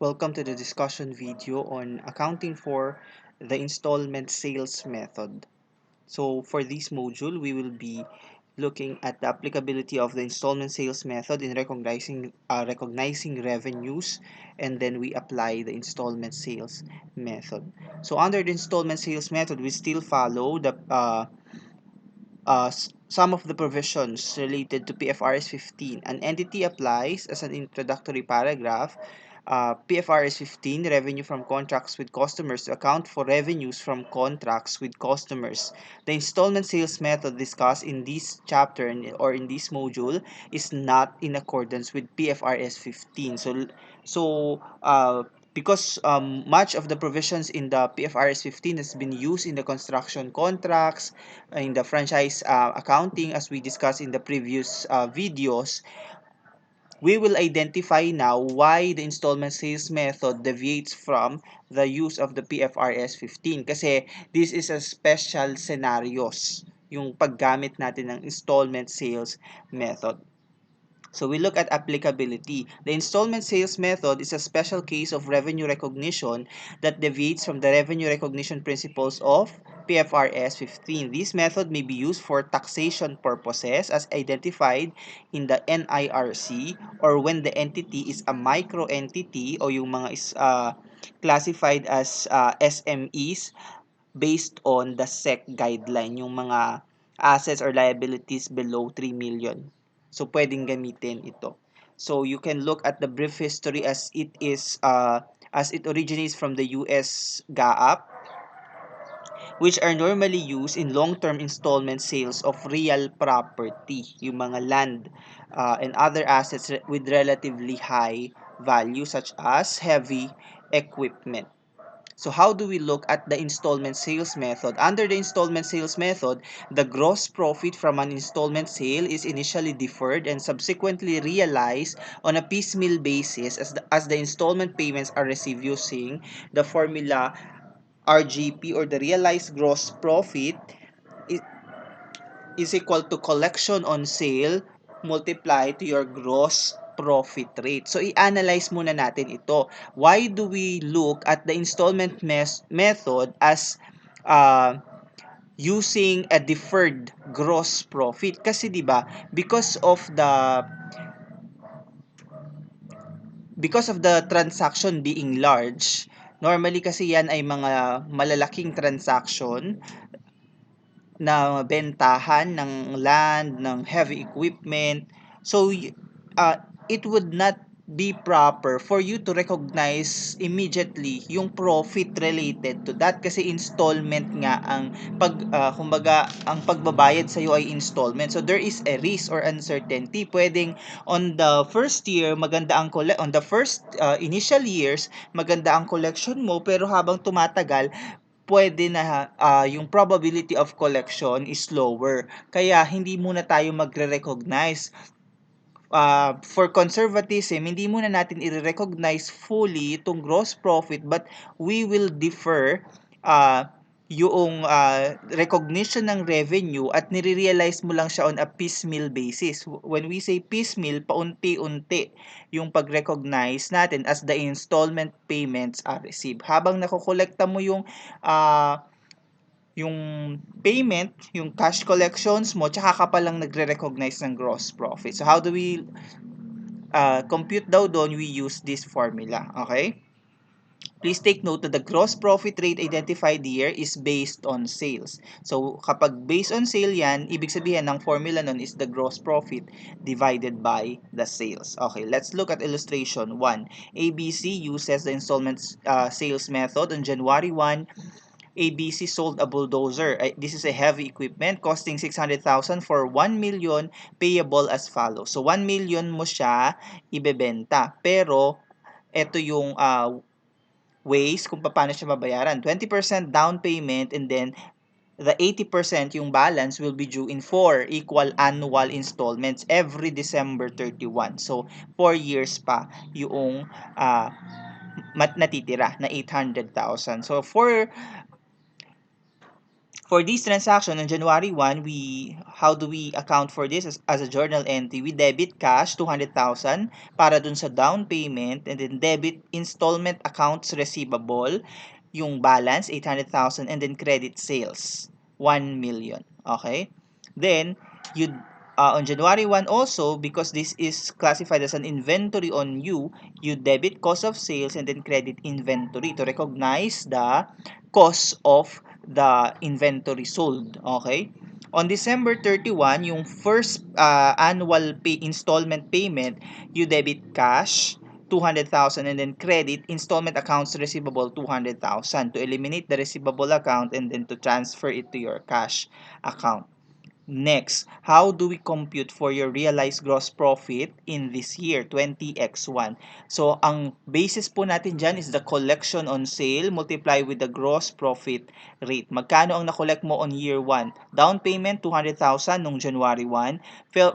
Welcome to the discussion video on accounting for the installment sales method. So for this module, we will be looking at the applicability of the installment sales method in recognizing revenues, and then we apply the installment sales method. So under the installment sales method, we still follow some of the provisions related to PFRS 15. An entity applies as an introductory paragraph. PFRS 15, revenue from contracts with customers, to account for revenues from contracts with customers. The installment sales method discussed in this chapter or in this module is not in accordance with PFRS 15. Because much of the provisions in the PFRS 15 has been used in the construction contracts, in the franchise accounting, as we discussed in the previous videos, we will identify now why the installment sales method deviates from the use of the PFRS 15. Kasi this is a special scenarios, yung paggamit natin ng installment sales method. So we look at applicability. The installment sales method is a special case of revenue recognition that deviates from the revenue recognition principles of PFRS 15. This method may be used for taxation purposes as identified in the NIRC, or when the entity is a micro entity o yung mga is classified as SMEs based on the SEC guideline, yung mga assets or liabilities below 3 million. So, pwedeng gamitin ito. So, you can look at the brief history as it originates from the US GAAP, which are normally used in long-term installment sales of real property, yung mga land and other assets with relatively high value, such as heavy equipment. So how do we look at the installment sales method? Under the installment sales method, the gross profit from an installment sale is initially deferred and subsequently realized on a piecemeal basis as the installment payments are received using the formula RGP, or the realized gross profit is equal to collection on sale multiply to your gross profit rate. So, i-analyze muna natin ito. Why do we look at the installment method as using a deferred gross profit? Kasi 'di ba, because of the transaction being large, normally kasi yan ay mga malalaking transaction na bentahan ng land, ng heavy equipment. So, it would not be proper for you to recognize immediately yung profit related to that, kasi installment nga ang kumbaga ang pagbabayad sa iyo ay installment. So there is a risk or uncertainty. Pwedeng on the first year maganda ang on the first initial years maganda ang collection mo, pero habang tumatagal pwede na yung probability of collection is lower. Kaya hindi muna tayo magre-recognize. For conservatism, hindi muna natin i-recognize fully itong gross profit, but we will defer yung recognition ng revenue at nire-realize mo lang siya on a piecemeal basis. When we say piecemeal, paunti-unti yung pag-recognize natin as the installment payments are received. Habang nakokolekta mo yung payment, yung cash collections mo, tsaka ka palang nagre-recognize ng gross profit. So, how do we compute daw doon? We use this formula. Okay? Please take note that the gross profit rate identified here is based on sales. So, kapag based on sale yan, ibig sabihin ng formula nun is the gross profit divided by the sales. Okay, let's look at illustration 1. ABC uses the installment sales method. On January 1, ABC sold a bulldozer. This is a heavy equipment costing 600,000 for 1 million payable as follows. So 1 million mo siya ibebenta. Pero ito yung ways kung paano siya babayaran. 20% down payment, and then the 80% yung balance will be due in 4 equal annual installments every December 31. So 4 years pa yung natitira na 800,000. So for For this transaction on January 1, how do we account for this as a journal entry? We debit cash 200,000 para dun sa down payment, and then debit installment accounts receivable, yung balance 800,000, and then credit sales 1 million. Okay? Then you on January 1 also, because this is classified as an inventory on you debit cost of sales and then credit inventory to recognize the cost of the inventory sold. Okay? On December 31, yung first annual installment payment, you debit cash 200,000 and then credit installment accounts receivable 200,000 to eliminate the receivable account and then to transfer it to your cash account. Next, how do we compute for your realized gross profit in this year, 20x1? So, ang basis po natin dyan is the collection on sale multiply with the gross profit rate. Magkano ang na-collect mo on year 1? Down payment, 200,000 nung January 1.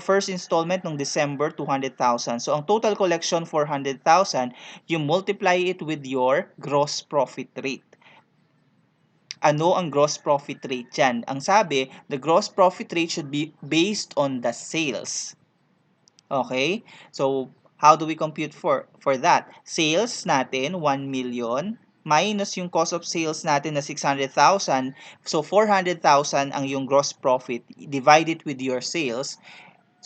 First installment nung December, 200,000. So, ang total collection, 400,000. You multiply it with your gross profit rate. Ano ang gross profit rate dyan? Ang sabi, the gross profit rate should be based on the sales. Okay? So, how do we compute for that? Sales natin, 1 million, minus yung cost of sales natin na 600,000. So, 400,000 ang yung gross profit. Divide it with your sales.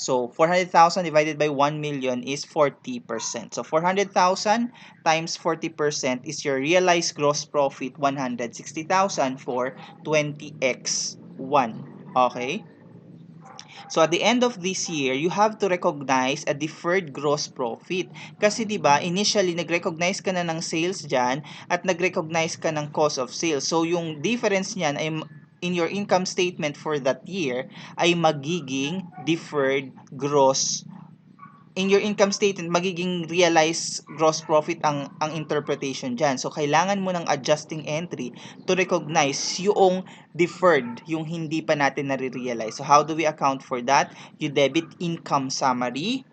So, 400,000 divided by 1 million is 40%. So, 400,000 times 40% is your realized gross profit, 160,000 for 20x1. Okay? So, at the end of this year, you have to recognize a deferred gross profit. Kasi, di ba, initially, nag-recognize ka na ng sales dyan at nag-recognize ka ng cost of sales. So, yung difference niyan ay in your income statement for that year ay magiging deferred gross. In your income statement, magiging realized gross profit ang interpretation dyan. So, kailangan mo ng adjusting entry to recognize yung deferred, yung hindi pa natin nare-realize. So, how do we account for that? You debit income summary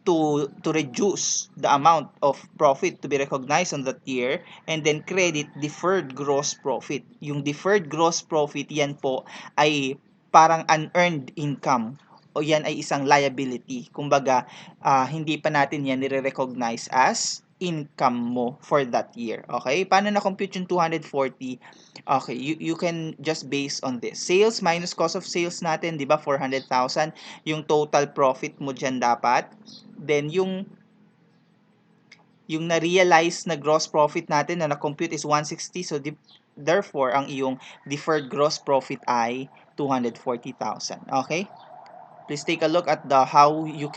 to reduce the amount of profit to be recognized on that year, and then credit deferred gross profit. Yung deferred gross profit, yan po ay parang unearned income o yan ay isang liability. Kumbaga, hindi pa natin yan nire-recognize as income mo for that year. Okay? Paano na-compute yung 240? Okay, you can just base on this. Sales minus cost of sales natin, di ba, 400,000. Yung total profit mo dyan dapat. Then, yung na-realize na gross profit natin na na-compute is 160. So, therefore, ang iyong deferred gross profit ay 240,000. Okay? Please take a look at the how you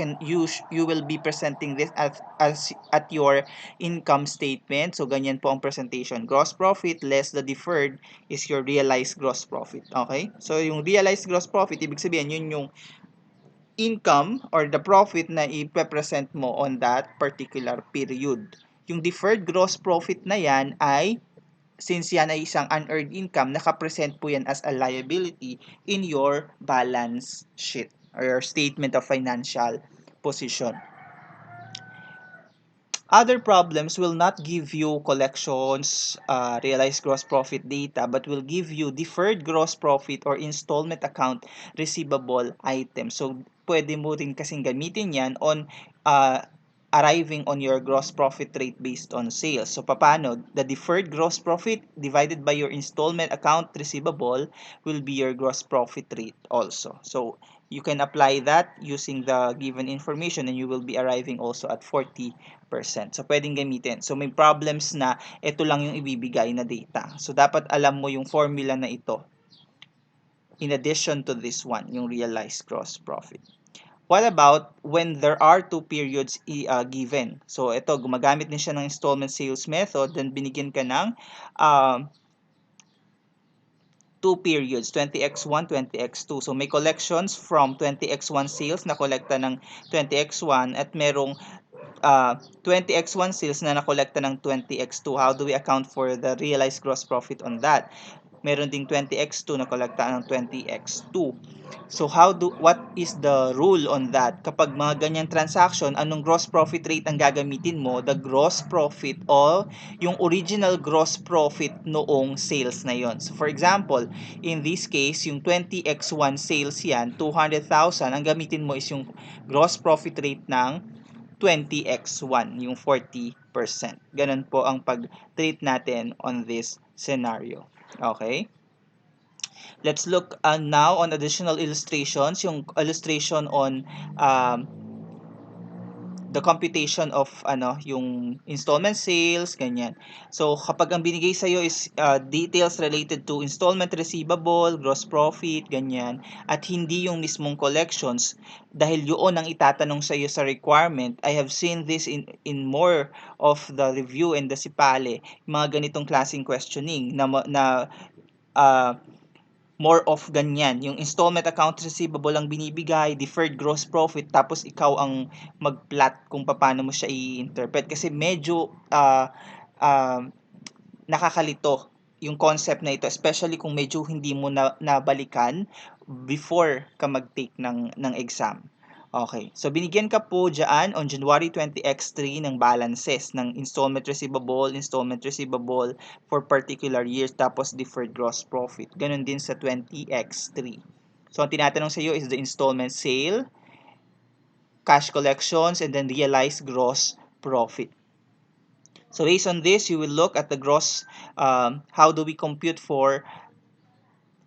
will be presenting this as at your income statement. So, ganyan po ang presentation. Gross profit less the deferred is your realized gross profit. Okay? So, yung realized gross profit, ibig sabihin, yun yung income or the profit na i-present mo on that particular period. Yung deferred gross profit na yan ay, since yan ay isang unearned income, nakapresent po yan as a liability in your balance sheet or your statement of financial position. Other problems will not give you collections, realized gross profit data, but will give you deferred gross profit or installment account receivable items. So, pwede mo rin kasing gamitin yan on arriving on your gross profit rate based on sales. So, paano? The deferred gross profit divided by your installment account receivable will be your gross profit rate also. So, you can apply that using the given information and you will be arriving also at 40%. So, pwedeng gamitin. So, may problems na ito lang yung ibibigay na data. So, dapat alam mo yung formula na ito in addition to this one, yung realized gross profit. What about when there are two periods given? So, ito, gumagamit din siya ng installment sales method, then binigyan ka ng two periods, 20x1, 20x2. So, may collections from 20x1 sales na kolekta ng 20x1 at merong 20x1 sales na nakolekta ng 20x2. How do we account for the realized gross profit on that? Meron ding 20x2 na kolekta ng 20x2. So what is the rule on that? Kapag mga ganyang transaction, anong gross profit rate ang gagamitin mo? The gross profit o yung original gross profit noong sales na yon. So for example, in this case, yung 20x1 sales yan, 200,000, ang gamitin mo is yung gross profit rate ng 20x1, yung 40%. Ganun po ang pag-treat natin on this scenario. Okay? Let's look now on additional illustrations. Yung illustration on the computation of yung installment sales, ganyan. So kapag ang binigay sa iyo is details related to installment receivable, gross profit, ganyan, at hindi yung mismong collections, dahil yun ang itatanong sa iyo sa requirement. I have seen this in more of the review and the SIPALE, mga ganitong klaseng questioning na more of ganyan. Yung installment account receivable ang binibigay, deferred gross profit, tapos ikaw ang mag-plot kung paano mo siya i-interpret. Kasi medyo nakakalito yung concept na ito, especially kung medyo hindi mo nabalikan before ka mag-take ng exam. Okay. So, binigyan ka po dyan on January 20x3 ng balances ng installment receivable for particular years, tapos deferred gross profit. Ganon din sa 20x3. So, ang tinatanong sa iyo is the installment sale, cash collections, and then realized gross profit. So, based on this, you will look at the gross, how do we compute for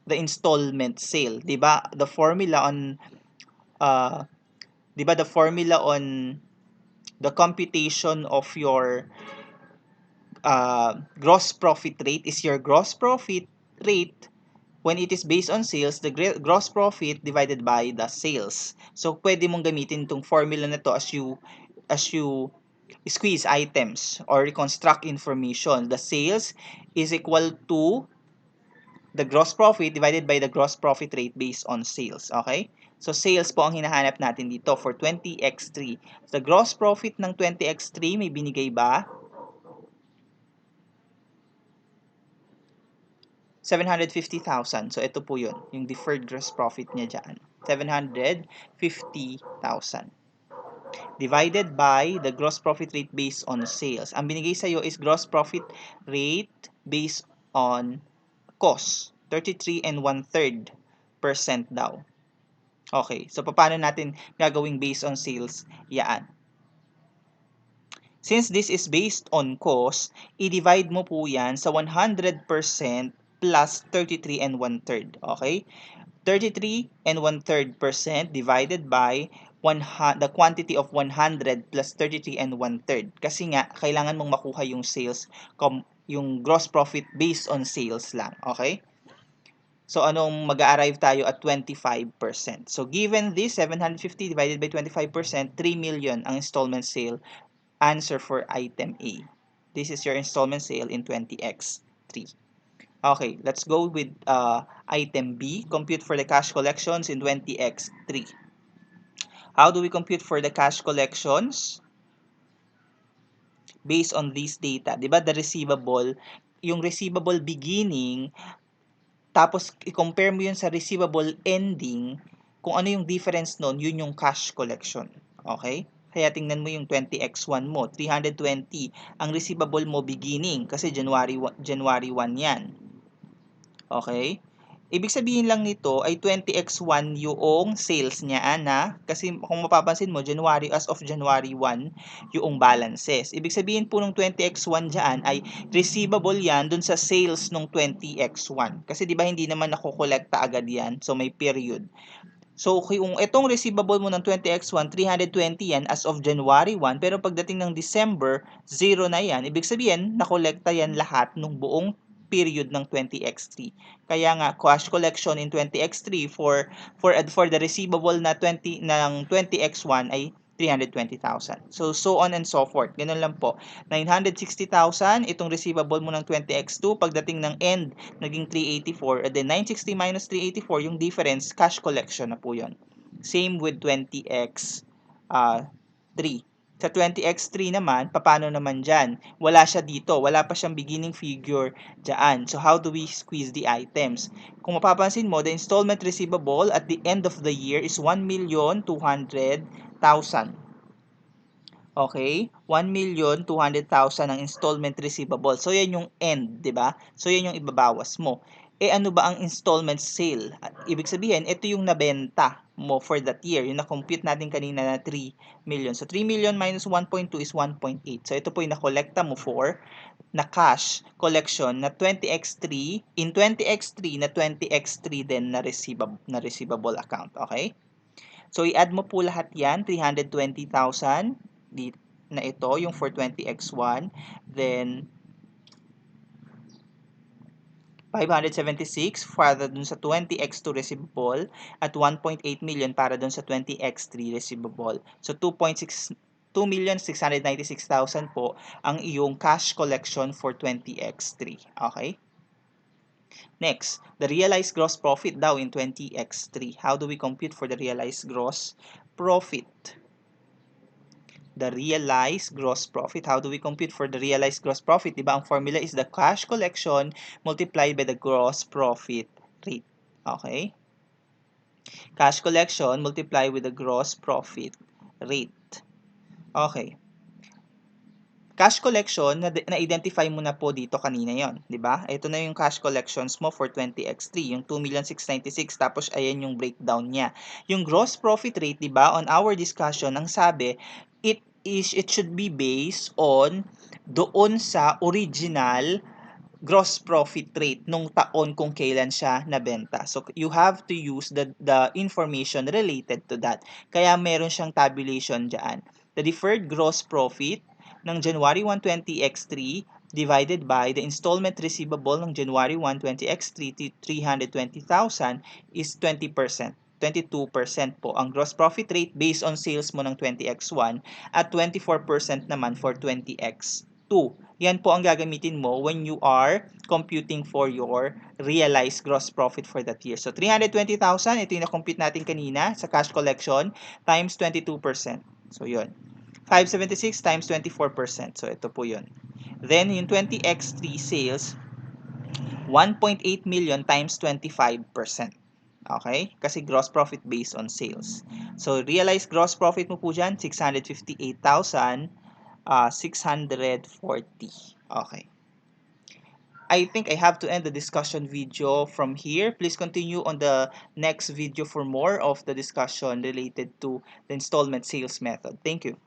the installment sale. Diba? The formula on the computation of your gross profit rate is your gross profit rate when it is based on sales, the gross profit divided by the sales. So pwede mong gamitin itong formula na to as you squeeze items or reconstruct information. The sales is equal to the gross profit divided by the gross profit rate based on sales. Okay? So, sales po ang hinahanap natin dito for 20x3. The gross profit ng 20x3, may binigay ba? 750,000. So, ito po yun. Yung deferred gross profit niya dyan. 750,000. Divided by the gross profit rate based on sales. Ang binigay sa'yo is gross profit rate based on cost. 33 and 1/3% daw. Okay, so paano natin gagawing based on sales? Yan. Since this is based on cost, i-divide mo po yan sa 100% plus 33 and 1/3. Okay? 33 and 1/3% divided by the quantity of 100 plus 33 and 1/3. Kasi nga, kailangan mong makuha yung sales, yung gross profit based on sales lang. Okay? So, anong mag-a-arrive tayo at 25%. So, given this, 750 divided by 25%, 3 million ang installment sale. Answer for item A. This is your installment sale in 20x3. Okay, let's go with item B. Compute for the cash collections in 20x3. How do we compute for the cash collections? Based on this data. Diba, the receivable, yung receivable beginning, tapos i-compare mo yun sa receivable ending, kung ano yung difference nun, yun yung cash collection. Okay? Kaya tingnan mo yung 20x1 mo, 320. Ang receivable mo beginning, kasi January 1 yan. Okay? Ibig sabihin lang nito ay 20x1 yung sales niya, kasi kung mapapansin mo, as of January 1, yung balances. Ibig sabihin po ng 20x1 dyan ay receivable yan dun sa sales ng 20x1. Kasi di ba hindi naman nakokolekta agad yan, so may period. So, kung itong receivable mo ng 20x1, 320 yan as of January 1, pero pagdating ng December, 0 na yan. Ibig sabihin, nakolekta yan lahat ng buong period ng 20x3. Kaya nga, cash collection in 20x3 for the receivable na 20x1 ay 320,000. So on and so forth. Ganun lang po. 960,000, itong receivable mo ng 20x2. Pagdating ng end, naging 384. And then 960 minus 384, yung difference, cash collection na po yun. Same with 20x3. Sa 20x3 naman, paano naman dyan? Wala siya dito. Wala pa siyang beginning figure dyan. So, how do we squeeze the items? Kung mapapansin mo, the installment receivable at the end of the year is 1,200,000. Okay? 1,200,000 ang installment receivable. So, yan yung end, di ba? So, yan yung ibabawas mo. Ano ba ang installment sale? Ibig sabihin, ito yung nabenta mo for that year. Yung na-compute natin kanina na 3 million. So, 3 million minus 1.2 is 1.8. So, ito po yung na-collecta mo for na cash collection na 20x3 in 20x3 na 20x3 din na receivable account. Okay? So, i-add mo po lahat yan, 320,000 na ito, yung for 20x1. Then, 576 para dun sa 20x2 receivable at 1.8 million para dun sa 20x3 receivable. So, 2,696,000 po ang iyong cash collection for 20x3. Okay? Next, the realized gross profit daw in 20x3. How do we compute for the realized gross profit? The realized gross profit. How do we compute for the realized gross profit? Diba, ang formula is the cash collection multiplied by the gross profit rate. Okay? Cash collection multiplied with the gross profit rate. Okay. Cash collection, na-identify mo na po dito kanina yon, di ba? Ito na yung cash collections mo for 20x3, yung 2,696,000, tapos ayan yung breakdown niya. Yung gross profit rate, di ba, on our discussion, ang sabi, it should be based on doon sa original gross profit rate nung taon kung kailan siya nabenta. So, you have to use the information related to that. Kaya meron siyang tabulation dyan. The deferred gross profit ng January 1, 20x3 divided by the installment receivable ng January 1, 20x3 to 320,000 is 20%. 22% po ang gross profit rate based on sales mo ng 20x1 at 24% naman for 20x2. Yan po ang gagamitin mo when you are computing for your realized gross profit for that year. So, 320,000, ito yung na-compute natin kanina sa cash collection times 22%. So, yun. 576 times 24%. So, ito po yun. Then, yung 20x3 sales, 1.8 million times 25%. Okay? Kasi gross profit based on sales. So, realized gross profit mo po dyan, 658,640. Okay. I think I have to end the discussion video from here. Please continue on the next video for more of the discussion related to the installment sales method. Thank you.